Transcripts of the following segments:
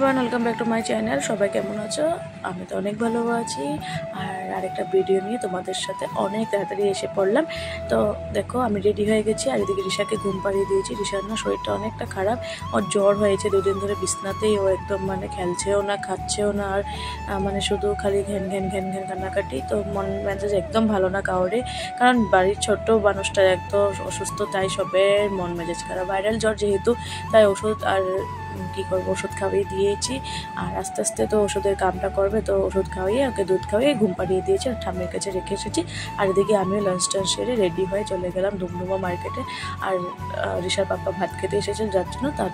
Everyone, welcome back to my channel. সবাই কেমন আছো? আমি তো অনেক ভালো আছি। আর আরেকটা ভিডিও নিয়ে তোমাদের সাথে অনেক তাড়াতাড়ি এসে পড়লাম। তো দেখো, আমি রেডি হয়ে গেছি আর এদিকে রিশাকে ঘুম পাড়িয়ে দিয়েছি। রিশার না শরীরটা অনেকটা খারাপ, ওর জ্বর হয়েছে দুদিন ধরে। বিছনাতেই ও একদম মানে খেলছেও না, খাচ্ছেও না, আর মানে শুধু খালি ঘ্যান ঘ্যান ঘ্যান ঘ্যান কান্নাকাটি। তো মন মেজাজ একদম ভালো না কাউরে, কারণ বাড়ির ছোট্ট মানুষটা একদম অসুস্থ, তাই সবের মন মেজাজ খারাপ। ভাইরাল জ্বর যেহেতু, তাই ওষুধ আর কী করবো, ওষুধ খাওয়িয়ে দিয়েছি। আর আস্তে আস্তে তো ওষুধের কামটা করবে, তো ওষুধ খাওয়িয়ে ওকে দুধ খাওয়িয়ে ঘুম পাড়িয়ে দিয়েছি আর ঠাম্মির কাছে রেখে এসেছি। আর এদিকে আমিও লাঞ্চ টাঞ্চ সেরে রেডি হয়ে চলে গেলাম ডুমডুমা মার্কেটে। আর রিশার পাপা ভাত খেতে এসেছেন, যার জন্য তার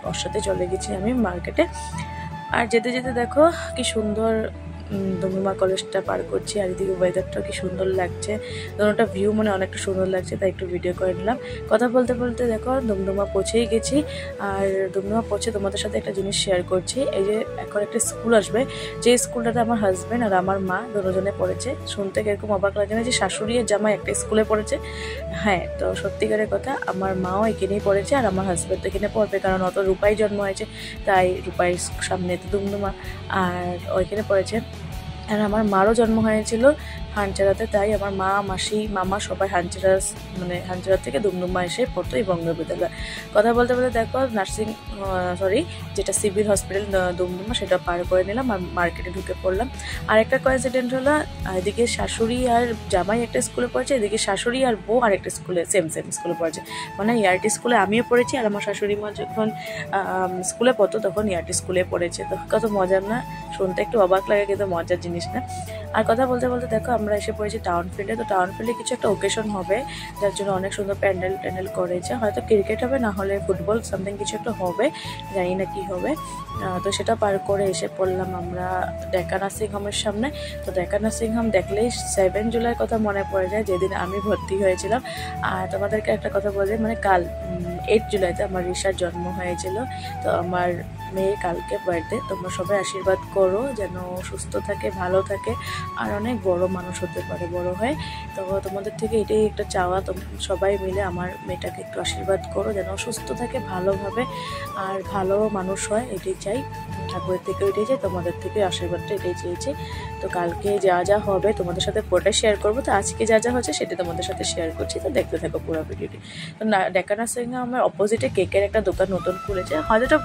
ওর সাথে চলে গেছি আমি মার্কেটে। আর যেতে যেতে দেখো কি সুন্দর ডুমডুমা কলেজটা পার করছি। আর এদিকে ওয়েদারটাও কি সুন্দর লাগছে, দোনোটা ভিউ মানে অনেকটা সুন্দর লাগছে, তাই একটু ভিডিও করে নিলাম। কথা বলতে বলতে দেখো ডুমডুমা পৌঁছেই গেছি। আর ডুমডুমা পৌঁছে তোমাদের সাথে একটা জিনিস শেয়ার করছি। এই যে এখন একটা স্কুল আসবে, যে স্কুলটাতে আমার হাজব্যান্ড আর আমার মা দুজনে পড়েছে। শুনতে কিরকম অবাক লাগে না যে শাশুড়ি আর জামাই একটা স্কুলে পড়েছে। হ্যাঁ, তো সত্যিকারের কথা, আমার মাও এখানেই পড়েছে আর আমার হাজব্যান্ড তো এখানে পড়বে, কারণ অত রূপাই জন্ম হয়েছে, তাই রূপাই সামনে তো ডুমডুমা, আর ওইখানে পড়েছে। আর আমার মারও জন্ম হয়েছিল হানচারাতে, তাই আমার মা, মাসি, মামা সবাই হানচারা থেকে ডুমডুমা এসে পড়তো এই বঙ্গ বিদ্যালয়। কথা বলতে বলতে দেখো যেটা সিভিল হসপিটাল ডুমডুমা, সেটা পার করে নিলাম আর মার্কেটে ঢুকে পড়লাম। আর একটা কোইন্সিডেন্ট হলো, এদিকে শাশুড়ি আর জামাই একটা স্কুলে পড়েছে, এদিকে শাশুড়ি আর বউ আর একটা স্কুলে সেম স্কুলে পড়েছে। মানে ইয়ারটি স্কুলে আমিও পড়েছি, আর আমার শাশুড়ি মা যখন স্কুলে পড়তো তখন ইয়ারটি স্কুলে পড়েছে। তো কত মজার না, শুনতে একটু অবাক লাগে কিন্তু মজার জিনিস না। আর কথা বলতে বলতে দেখো আমরা এসে পড়েছি টাউন ফিল্ডে। তো টাউন ফিল্ডে কিছু একটা ওকেশন হবে, যার জন্য অনেক সুন্দর প্যান্ডেল করেছে। হয়তো ক্রিকেট হবে, না হলে ফুটবল, সামথিং কিছু একটা হবে, জানি না কি হবে। তো সেটা পার করে এসে পড়লাম আমরা ডেকা নার্সিং হোমের সামনে। তো ডেকা নার্সিং হোম দেখলেই 7 জুলাইয়ের কথা মনে পড়ে যায়, যেদিন আমি ভর্তি হয়েছিলাম। আর তোমাদেরকে একটা কথা বলে, মানে কাল 8 জুলাইতে আমার রিশার জন্ম হয়েছিল। তো আমার মেয়ের কালকে বার্থডে। তোমরা সবাই আশীর্বাদ করো যেন সুস্থ থাকে, ভালো থাকে, আর অনেক বড় মানুষ হতে পারে বড় হয়। তো তোমাদের থেকে এটাই একটা চাওয়া, সবাই মিলে আমার মেয়েটাকে একটু আশীর্বাদ করো যেন সুস্থ থাকে, ভালোভাবে আর ভালো মানুষ হয়, এটাই চাই। ঠাকুরের থেকে এটাই চাই, তোমাদের থেকে আশীর্বাদটা এটাই চেয়েছি। তো কালকে যা যা হবে তোমাদের সাথে পুরোটা শেয়ার করবো। তো আজকে যা যা হচ্ছে সেটা তোমাদের সাথে শেয়ার করছি, তো দেখতে থাকো পুরো ভিডিওটি। তো ডেকা নার্সিং আমার অপোজিটে কেকের একটা দোকান নতুন খুলেছে, হয়তো এটা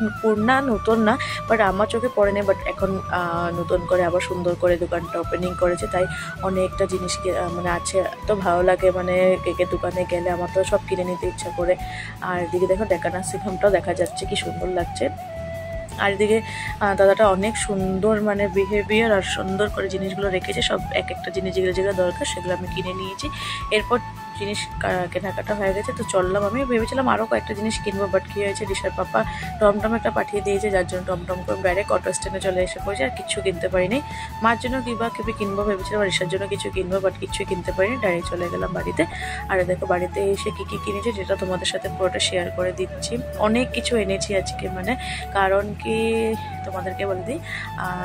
নতুন না, বাট আমার চোখে পড়ে নেই। বাট এখন নতুন করে আবার সুন্দর করে দোকানটা ওপেনিং করেছে, তাই অনেকটা জিনিস মানে আছে, তো ভালো লাগে। মানে কেকের দোকানে গেলে আমার তো সব কিনে নিতে ইচ্ছা করে। আর এদিকে দেখো ডেকা নার্সিং হোমটাও দেখা যাচ্ছে, কি সুন্দর লাগছে। আর এদিকে দাদাটা অনেক সুন্দর মানে বিহেভিয়ার আর সুন্দর করে জিনিসগুলো রেখেছে। সব এক একটা জিনিস যেগুলো দরকার সেগুলো আমি কিনে নিয়েছি। এরপর জিনিস কেনাকাটা হয়ে গেছে, তো চললাম। আমি ভেবেছিলাম আরও কয়েকটা জিনিস কিনবো, বাট কী হয়েছে, রিশার পাপা টমটম একটা পাঠিয়ে দিয়েছে, যার জন্য টমটম করে ডাইরেক্ট অটো স্ট্যান্ডে চলে এসে পড়েছে। আর কিছু কিনতে পারিনি। মার জন্য কিবি কিনবো ভেবেছিলাম, রিশার জন্য কিছু কিনবো, বাট কিছুই কিনতে পারিনি, ডাইরেক্ট চলে গেলাম বাড়িতে। আর দেখো বাড়িতে এসে কী কী কিনেছি যেটা তোমাদের সাথে পুরোটা শেয়ার করে দিচ্ছি। অনেক কিছু এনেছি আজকে, মানে কারণ কি তোমাদেরকে বলে দিই,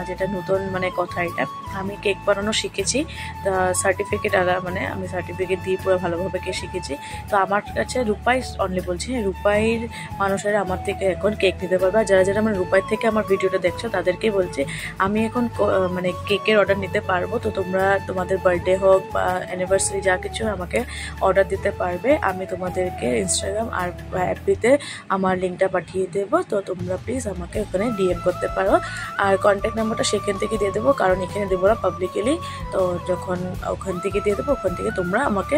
যেটা নতুন মানে কথা, এটা আমি কেক বানানো শিখেছি। তা সার্টিফিকেট মানে আমি সার্টিফিকেট দিয়ে পুরো ভালোভাবে কেক শিখেছি। তো আমার কাছে রূপাই অনলি বলছি, রূপাইয়ের মানুষেরা আমার থেকে এখন কেক নিতে পারবে। আর যারা যারা মানে রূপাইয়ের থেকে আমার ভিডিওটা দেখছো তাদেরকেই বলছি, আমি এখন মানে কেকের অর্ডার নিতে পারবো। তো তোমরা তোমাদের বার্থডে হোক বা অ্যানিভার্সারি যা কিছু আমাকে অর্ডার দিতে পারবে। আমি তোমাদেরকে ইনস্টাগ্রাম আর অ্যাপটিতে আমার লিঙ্কটা পাঠিয়ে দেবো, তো তোমরা প্লিজ আমাকে ওখানে ডিএম করতে পারো। আর কন্ট্যাক্ট নাম্বারটা সেখান থেকে দিয়ে দেবো, কারণ এখানে দেবো না পাবলিকলি। তো যখন ওখান থেকে দিয়ে দেবো, ওখান থেকে তোমরা আমাকে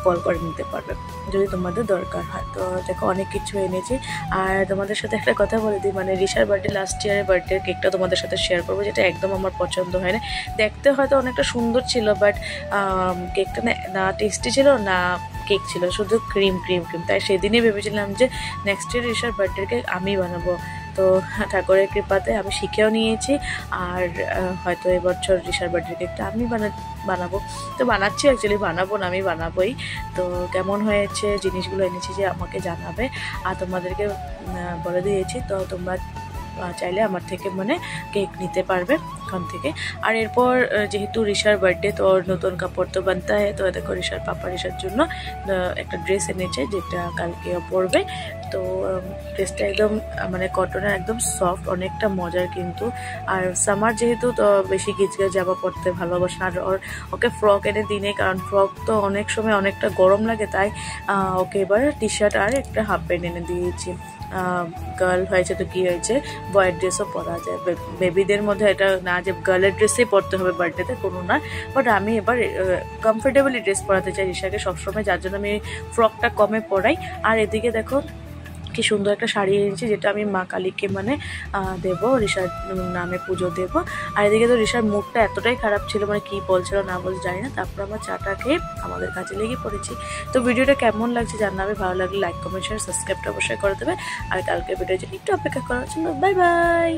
কল করে নিতে পারবে যদি তোমাদের দরকার হয়। তো দেখো অনেক কিছু এনেছি। আর তোমাদের সাথে একটা কথা বলে দিই, মানে রিশার বার্থডে লাস্ট ইয়ারের বার্থডে কেকটা তোমাদের সাথে শেয়ার করবো, যেটা একদম আমার পছন্দ হয় না। দেখতে হয়তো অনেকটা সুন্দর ছিল, বাট কেকটা না টেস্টি ছিল না কেক ছিল, শুধু ক্রিম। তাই সেদিনই ভেবেছিলাম যে নেক্সট ইয়ার রিশার বার্থডে কেক আমি বানাবো। তো ঠাকুরের কৃপাতে আমি শিখেও নিয়েছি, আর হয়তো এবছর রিশার বার্থডে কেকটা আমি বানাবো। তো বানাচ্ছি, অ্যাকচুয়ালি বানাবো না, আমি বানাবোই। তো কেমন হয়েছে জিনিসগুলো এনেছি যে আমাকে জানাবে, আর তোমাদেরকে বলে দিয়েছি। তো তোমরা চাইলে আমার থেকে মানে কেক নিতে পারবে ওখান থেকে। আর এরপর যেহেতু রিশার বার্থডে, তো ওর নতুন কাপড় তো বানতে হয়। তো দেখো রিশার পাপা রিশার জন্য একটা ড্রেস এনেছে, যেটা কালকে পরবে। তো ড্রেসটা একদম মানে কটনের, একদম সফট, অনেকটা মজার কিন্তু। আর সামার যেহেতু তো বেশি গিজগিজ জামা পরতে ভালোবাসে না, আর ওকে ফ্রক এনে দিনে, কারণ ফ্রক তো অনেক সময় অনেকটা গরম লাগে, তাই ওকে এবার টি শার্ট আর একটা হাফ প্যান্ট এনে দিয়েছি। গার্ল হয়েছে তো কি হয়েছে, বয়ের ড্রেসও পরা যায়। বেবিদের মধ্যে এটা না যে গার্লের ড্রেসই পরতে হবে বার্থডেতে, কোনো না। বাট আমি এবার কমফোর্টেবলি ড্রেস পরাতে চাই রিশাকে সবসময়, যার জন্য আমি ফ্রকটা কমে পরাই। আর এদিকে দেখো কি সুন্দর একটা শাড়ি এনেছি, যেটা আমি মা কালীকে মানে দেবো, রিশার নামে পুজো দেবো। আর এদিকে তো রিশার মুডটা এতটাই খারাপ ছিল, মানে কি বলছিল না বলছে জানি না। তারপর আমার চাটা খেয়ে আমাদের কাজে লেগে পড়েছি। তো ভিডিওটা কেমন লাগছে জানাবে, ভালো লাগলে লাইক কমেন্ট শেয়ার সাবস্ক্রাইবটা অবশ্যই করে দেবে। আর কালকে ভিডিও একটু অপেক্ষা করার জন্য বাই বাই।